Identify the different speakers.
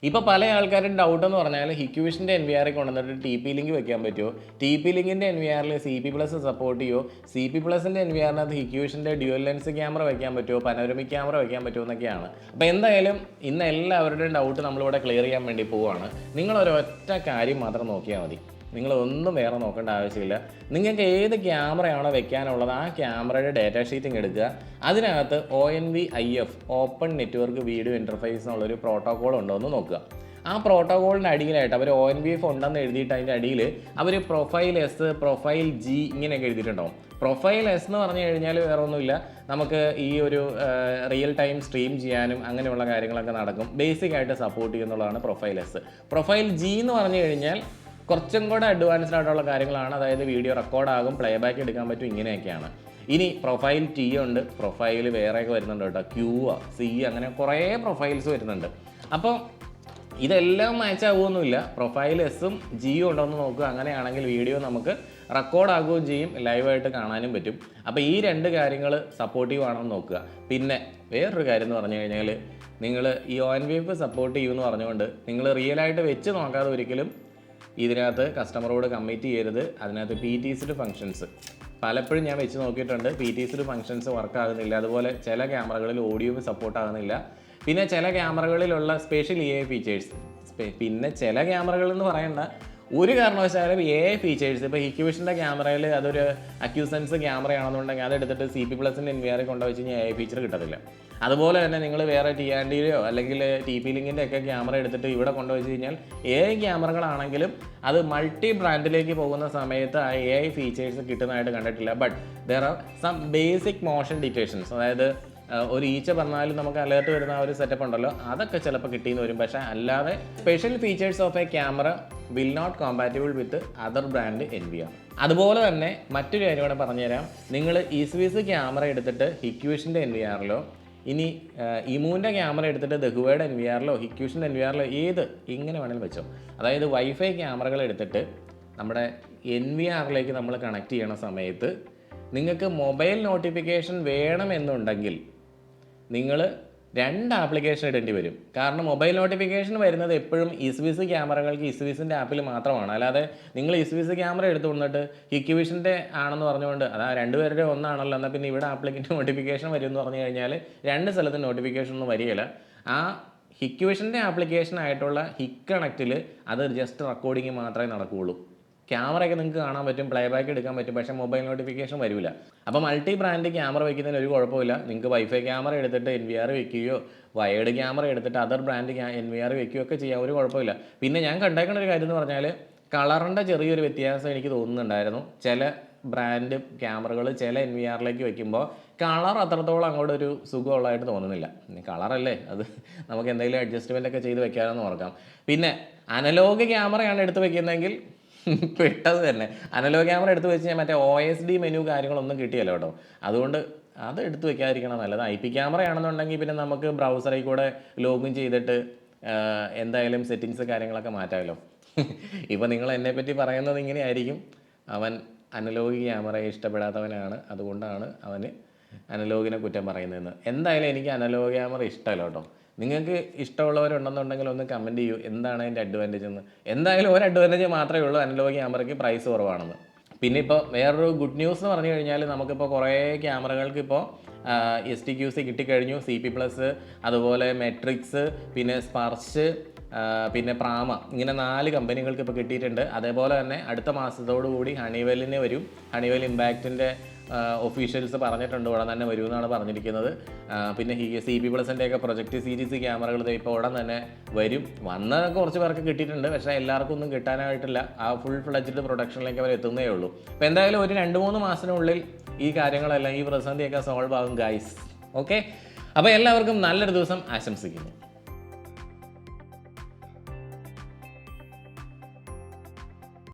Speaker 1: ഇപ്പോൾ പല ആൾക്കാരും ഡൗട്ട് എന്ന് പറഞ്ഞാൽ ഹിക്വിഷൻ്റെ NVR കൊണ്ടുവന്നിട്ട് TP ലിങ്ക് വെക്കാൻ പറ്റുമോ, TP ലിങ്കിൻ്റെ NVRൽ CP+ സപ്പോർട്ട് ചെയ്യുമോ, CP+ൻ്റെ NVRനകത്ത് ഹിക്വിഷൻ്റെ ഡ്യുവൽ ലെൻസ് ക്യാമറ വെക്കാൻ പറ്റുമോ, പനോരമിക് ക്യാമറ വെക്കാൻ പറ്റുമോ എന്നൊക്കെയാണ്. അപ്പോൾ എന്തായാലും ഇന്ന് എല്ലാവരുടെയും ഡൗട്ട് നമ്മളിവിടെ ക്ലിയർ ചെയ്യാൻ വേണ്ടി പോവുകയാണ്. നിങ്ങളൊരൊറ്റ കാര്യം മാത്രം നോക്കിയാൽ മതി. നിങ്ങളൊന്നും വേറെ നോക്കേണ്ട ആവശ്യമില്ല. നിങ്ങൾക്ക് ഏത് ക്യാമറയാണോ വെക്കാനുള്ളത് ആ ക്യാമറയുടെ ഡാറ്റ ഷീറ്റിംഗ് എടുക്കുക. അതിനകത്ത് ONVIF open network video interface എന്നുള്ളൊരു പ്രോട്ടോക്കോൾ ഉണ്ടോ എന്ന് നോക്കുക. ആ പ്രോട്ടോക്കോളിൻ്റെ അടിയിലായിട്ട് അവർ ONVIF ഉണ്ടെന്ന് എഴുതിയിട്ട് അതിൻ്റെ അടിയിൽ അവർ പ്രൊഫൈൽ S, പ്രൊഫൈൽ G ഇങ്ങനെയൊക്കെ എഴുതിയിട്ടുണ്ടാവും. പ്രൊഫൈൽ S എന്ന് പറഞ്ഞു കഴിഞ്ഞാൽ വേറെ ഒന്നുമില്ല, നമുക്ക് ഈ ഒരു റിയൽ ടൈം സ്ട്രീം ചെയ്യാനും അങ്ങനെയുള്ള കാര്യങ്ങളൊക്കെ നടക്കും, ബേസിക് ആയിട്ട് സപ്പോർട്ട് ചെയ്യുന്നുള്ളതാണ് പ്രൊഫൈൽ S. പ്രൊഫൈൽ G എന്ന് പറഞ്ഞു കഴിഞ്ഞാൽ കുറച്ചും കൂടെ അഡ്വാൻസ്ഡ് ആയിട്ടുള്ള കാര്യങ്ങളാണ്, അതായത് വീഡിയോ റെക്കോർഡാകും, പ്ലേ ബാക്ക് എടുക്കാൻ പറ്റും, ഇങ്ങനെയൊക്കെയാണ്. ഇനി പ്രൊഫൈൽ T ഉണ്ട്, പ്രൊഫൈൽ വേറെയൊക്കെ വരുന്നുണ്ട് കേട്ടോ, Q, C അങ്ങനെ കുറേ പ്രൊഫൈൽസ് വരുന്നുണ്ട്. അപ്പോൾ ഇതെല്ലാം മാച്ച് ആകുമൊന്നുമില്ല. പ്രൊഫൈൽ Sഉം Gയും ഉണ്ടോ എന്ന് നോക്കുക. അങ്ങനെയാണെങ്കിൽ വീഡിയോ നമുക്ക് റെക്കോർഡ് ആകുകയും ചെയ്യും, ലൈവായിട്ട് കാണാനും പറ്റും. അപ്പോൾ ഈ രണ്ട് കാര്യങ്ങൾ സപ്പോർട്ടീവ് ആണെന്ന് നോക്കുക. പിന്നെ വേറൊരു കാര്യം എന്ന് പറഞ്ഞു കഴിഞ്ഞാൽ, നിങ്ങൾ ഈ ONVIF സപ്പോർട്ട് ചെയ്യുമെന്ന് പറഞ്ഞുകൊണ്ട് നിങ്ങൾ റിയലായിട്ട് വെച്ച് നോക്കാതെ ഒരിക്കലും ഇതിനകത്ത് കസ്റ്റമറോട് കമ്മിറ്റ് ചെയ്യരുത്. അതിനകത്ത് PTSD ഫങ്ഷൻസ് പലപ്പോഴും ഞാൻ വെച്ച് നോക്കിയിട്ടുണ്ട്, PTSD ഫങ്ഷൻസ് വർക്ക് ആകുന്നില്ല. അതുപോലെ ചില ക്യാമറകളിൽ ഓഡിയോ സപ്പോർട്ട് ആകുന്നില്ല. പിന്നെ ചില ക്യാമറകളിലുള്ള സ്പെഷ്യൽ AI ഫീച്ചേഴ്സ്, പിന്നെ ചില ക്യാമറകളെന്ന് പറയേണ്ട, ഒരു കാരണവശാലും AI ഫീച്ചേഴ്സ്, ഇപ്പോൾ ഹിക്വിഷൻ്റെ ക്യാമറയിൽ അതൊരു അക്യൂസൻസ് ക്യാമറയാണെന്നുണ്ടെങ്കിൽ അതെടുത്തിട്ട് CP+ൻ്റെ NVR കൊണ്ടുവച്ച് കഴിഞ്ഞാൽ AI ഫീച്ചർ കിട്ടത്തില്ല. അതുപോലെ തന്നെ നിങ്ങൾ വേറെ T&Dയോ അല്ലെങ്കിൽ TP ലിങ്കിൻ്റെ ഒക്കെ ക്യാമറ എടുത്തിട്ട് ഇവിടെ കൊണ്ടുവച്ച് കഴിഞ്ഞാൽ AI ക്യാമറകളാണെങ്കിലും അത് മൾട്ടി ബ്രാൻഡിലേക്ക് പോകുന്ന സമയത്ത് ആ AI ഫീച്ചേഴ്സ് കിട്ടുന്നതായിട്ട് കണ്ടിട്ടില്ല. But there are some basic motion detections, അതായത് ഒരു ഈച്ച പറഞ്ഞാലും നമുക്ക് അലേർട്ട് വരുന്ന ആ ഒരു സെറ്റപ്പ് ഉണ്ടല്ലോ, അതൊക്കെ ചിലപ്പോൾ കിട്ടിയെന്ന് വരും. പക്ഷേ അല്ലാതെ special features of a camera will not compatible with other brand NVR. അതുപോലെ തന്നെ മറ്റൊരു കാര്യം കൂടെ പറഞ്ഞുതരാം. നിങ്ങൾ ഈസ്വിസ് ക്യാമറ എടുത്തിട്ട് ഹിക്വിഷൻ്റെ NVRലോ ഇനി ഇമൂൻ്റെ ക്യാമറ എടുത്തിട്ട് ദഹുവയുടെ NVRലോ ഹിക്വിഷൻ്റെ NVRലോ ഏത് ഇങ്ങനെ വേണമെങ്കിലും വെച്ചോ. അതായത് വൈഫൈ ക്യാമറകൾ എടുത്തിട്ട് നമ്മുടെ NVRലേക്ക് നമ്മൾ കണക്ട് ചെയ്യണ സമയത്ത് നിങ്ങൾക്ക് മൊബൈൽ നോട്ടിഫിക്കേഷൻ വേണമെന്നുണ്ടെങ്കിൽ നിങ്ങൾ രണ്ട് ആപ്ലിക്കേഷൻ ഇടേണ്ടി വരും. കാരണം മൊബൈൽ നോട്ടിഫിക്കേഷൻ വരുന്നത് എപ്പോഴും ഇസ്വിസ് ക്യാമറകൾക്ക് ഇസ്വിസിൻ്റെ ആപ്പിൽ മാത്രമാണ്. അല്ലാതെ നിങ്ങൾ ഇസ്വിസ് ക്യാമറ എടുത്തു കൊണ്ടിട്ട് ഹിക്വിഷൻ്റെ ആണെന്ന് പറഞ്ഞുകൊണ്ട് അതാ രണ്ടുപേരുടെ ഒന്നാണല്ലോ, എന്നാൽ പിന്നെ ഇവിടെ ആപ്ലിക്കേഷൻ നോട്ടിഫിക്കേഷൻ വരും എന്ന് പറഞ്ഞു കഴിഞ്ഞാൽ രണ്ട് സ്ഥലത്ത് നോട്ടിഫിക്കേഷൻ ഒന്നും വരികയില്ല. ആ ഹിക്വിഷൻ്റെ ആപ്ലിക്കേഷൻ ആയിട്ടുള്ള ഹിക് കണക്റ്റിൽ അത് ജസ്റ്റ് റെക്കോർഡിങ് മാത്രമേ നടക്കുകയുള്ളൂ. ക്യാമറയൊക്കെ നിങ്ങൾക്ക് കാണാൻ പറ്റും, പ്ലേ ബാക്ക് എടുക്കാൻ പറ്റും, പക്ഷേ മൊബൈൽ നോട്ടിഫിക്കേഷൻ വരില്ല. അപ്പോൾ മൾട്ടി ബ്രാൻഡ് ക്യാമറ വയ്ക്കുന്നതിന് ഒരു കുഴപ്പമില്ല. നിങ്ങൾക്ക് വൈഫൈ ക്യാമറ എടുത്തിട്ട് NVR വയ്ക്കുകയോ വയേർഡ് ക്യാമറ എടുത്തിട്ട് അതർ ബ്രാൻഡ് NVR വയ്ക്കുകയോ ഒക്കെ ചെയ്യാൻ ഒരു കുഴപ്പമില്ല. പിന്നെ ഞാൻ കണ്ടേക്കുന്ന ഒരു കാര്യം എന്ന് പറഞ്ഞാൽ കളറിൻ്റെ ചെറിയൊരു വ്യത്യാസം എനിക്ക് തോന്നുന്നുണ്ടായിരുന്നു. ചില ബ്രാൻഡ് ക്യാമറകൾ ചില NVRലേക്ക് വയ്ക്കുമ്പോൾ കളർ അത്രത്തോളം അങ്ങോട്ടൊരു സുഖമുള്ളതായിട്ട് തോന്നുന്നില്ല. കളറല്ലേ, അത് നമുക്ക് എന്തെങ്കിലും അഡ്ജസ്റ്റ്മെൻ്റ് ഒക്കെ ചെയ്ത് വെക്കാമെന്ന് ഓർക്കാം. പിന്നെ അനലോഗ് ക്യാമറയാണ് എടുത്ത് വയ്ക്കുന്നതെങ്കിൽ പെട്ടത് തന്നെ. അനലോഗ് ക്യാമറ എടുത്ത് വെച്ച് കഴിഞ്ഞാൽ മറ്റേ OSD മെനു കാര്യങ്ങളൊന്നും കിട്ടിയല്ലോ കേട്ടോ. അതുകൊണ്ട് അത് എടുത്ത് വെക്കാതിരിക്കണം നല്ലത്. IP ക്യാമറയാണെന്നുണ്ടെങ്കിൽ പിന്നെ നമുക്ക് ബ്രൗസറിൽ കൂടെ ലോഗിൻ ചെയ്തിട്ട് എന്തായാലും സെറ്റിങ്സ് കാര്യങ്ങളൊക്കെ മാറ്റാമല്ലോ. ഇപ്പോൾ നിങ്ങൾ എന്നെപ്പറ്റി പറയുന്നത് ഇങ്ങനെയായിരിക്കും, അവൻ അനലോഗ് ക്യാമറയെ ഇഷ്ടപ്പെടാത്തവനാണ്, അതുകൊണ്ടാണ് അവന് അനലോഗിനെ കുറ്റം പറയുന്നതെന്ന്. എന്തായാലും എനിക്ക് അനലോഗ് ക്യാമറ ഇഷ്ടമല്ല കേട്ടോ. നിങ്ങൾക്ക് ഇഷ്ടമുള്ളവരുണ്ടെന്നുണ്ടെങ്കിൽ ഒന്ന് കമൻറ്റ് ചെയ്യൂ, എന്താണ് അതിൻ്റെ അഡ്വാൻറ്റേജ് എന്ന്. എന്തായാലും ഒരു അഡ്വാൻറ്റേജ് മാത്രമേ ഉള്ളൂ, അനലോഗ് ക്യാമറയ്ക്ക് പ്രൈസ് കുറവാണെന്ന്. പിന്നെ ഇപ്പോൾ വേറൊരു ഗുഡ് ന്യൂസ് എന്ന് പറഞ്ഞു കഴിഞ്ഞാൽ, നമുക്കിപ്പോൾ കുറേ ക്യാമറകൾക്ക് ഇപ്പോൾ STQC കിട്ടിക്കഴിഞ്ഞു. CP+, അതുപോലെ മെട്രിക്സ്, പിന്നെ സ്പർശ്, പിന്നെ പ്രാമ, ഇങ്ങനെ 4 കമ്പനികൾക്ക് ഇപ്പോൾ കിട്ടിയിട്ടുണ്ട്. അതേപോലെ തന്നെ അടുത്ത മാസത്തോടു കൂടി ഹണിവെല്ലിന് വരും. ഹണിവെൽ ഇമ്പാക്റ്റിൻ്റെ ഒഫീഷ്യൽസ് പറഞ്ഞിട്ടുണ്ട് ഉടൻ തന്നെ വരുമെന്നാണ് പറഞ്ഞിരിക്കുന്നത്. പിന്നെ CP+ൻ്റെ ഒക്കെ പ്രൊജക്റ്റ് സീരീസ് ക്യാമറകൾ ഇപ്പോൾ ഉടൻ തന്നെ വരും. വന്നതൊക്കെ കുറച്ച് പേർക്ക് കിട്ടിയിട്ടുണ്ട്, പക്ഷേ എല്ലാവർക്കും ഒന്നും കിട്ടാനായിട്ടില്ല. ആ ഫുൾ ഫ്ലെഡ്ജ്ഡ് പ്രൊഡക്ഷനിലേക്ക് അവർ എത്തുന്നേ ഉള്ളൂ. അപ്പോൾ എന്തായാലും ഒരു 2-3 മാസത്തിനുള്ളിൽ ഈ കാര്യങ്ങളെല്ലാം, ഈ പ്രതിസന്ധിയൊക്കെ സോൾവ് ആകും ഗൈസ്. ഓക്കെ, അപ്പോൾ എല്ലാവർക്കും നല്ലൊരു ദിവസം ആശംസിക്കുന്നു.